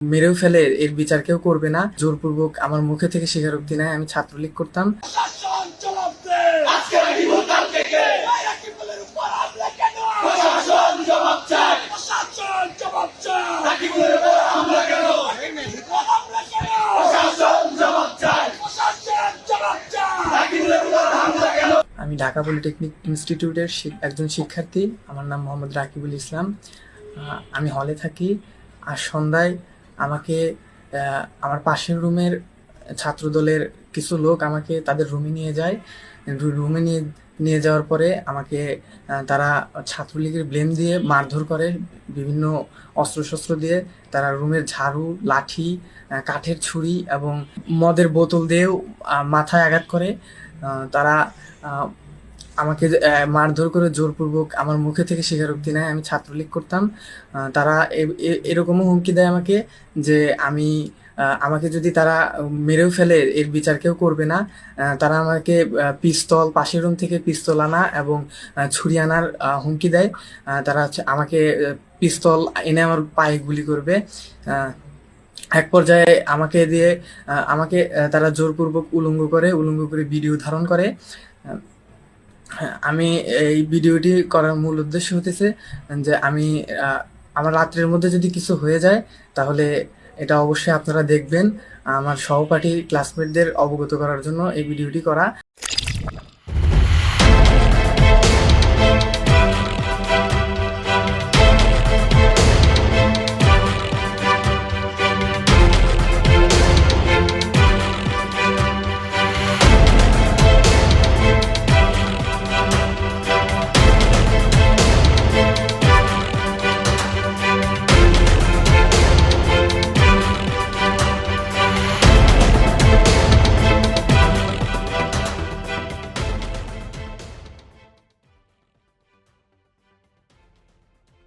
মেরেও ফেলে, এর বিচার কেউ করবে না। জোরপূর্বক আমার মুখে থেকে স্বীকারোক্তি নেয় আমি ছাত্রলীগ করতাম। প্রশাসন জবাব দে। আজকে রাখিব কালকে কে? এই রাকিবুলের উপর হামলা কেন? প্রশাসন জবাব চায়। প্রশাসন জবাব চায়। রাকিবুলের উপর হামলা কেন? রাকিবুলের উপর হামলা কেন? প্রশাসন জবাব চায়। প্রশাসন জবাব চায়। রাকিবুলের উপর হামলা কেন? আমি ঢাকা পলিটেকনিক ইনস্টিটিউটের একজন শিক্ষার্থী। আমার নাম মোহাম্মদ রাকিবুল ইসলাম। আমি হলে থাকি। আর সন্ধ্যায় আমাকে আমার পাশের রুমের ছাত্রদলের কিছু লোক আমাকে তাদের রুমে নিয়ে যায়। রুমে নিয়ে নিয়ে যাওয়ার পরে আমাকে তারা ছাত্রলীগের ব্লেম দিয়ে মারধর করে, বিভিন্ন অস্ত্রশস্ত্র দিয়ে। তারা রুমের ঝাড়ু, লাঠি, কাঠের ছুরি এবং মদের বোতল দিয়েও মাথায় আঘাত করে। তারা আমাকে মারধর করে জোরপূর্বক আমার মুখে থেকে স্বীকারোক্তি নেয় আমি ছাত্রলীগ করতাম। তারা এরকমও হুমকি দেয় আমাকে যে আমাকে যদি তারা মেরেও ফেলে, এর বিচার কেউ করবে না। তারা আমাকে পিস্তল, পাশের রুম থেকে পিস্তল আনা এবং ছুরি আনার হুমকি দেয়। তারা আমাকে পিস্তল এনে আমার পায়ে গুলি করবে। এক পর্যায়ে আমাকে তারা জোরপূর্বক উলঙ্গ করে ভিডিও ধারণ করে। আমি এই ভিডিওটি করার মূল উদ্দেশ্য হতেছে যে আমার রাত্রের মধ্যে যদি কিছু হয়ে যায় তাহলে এটা অবশ্যই আপনারা দেখবেন। আমার সহপাঠী ক্লাসমেটদের অবগত করার জন্য এই ভিডিওটি করা।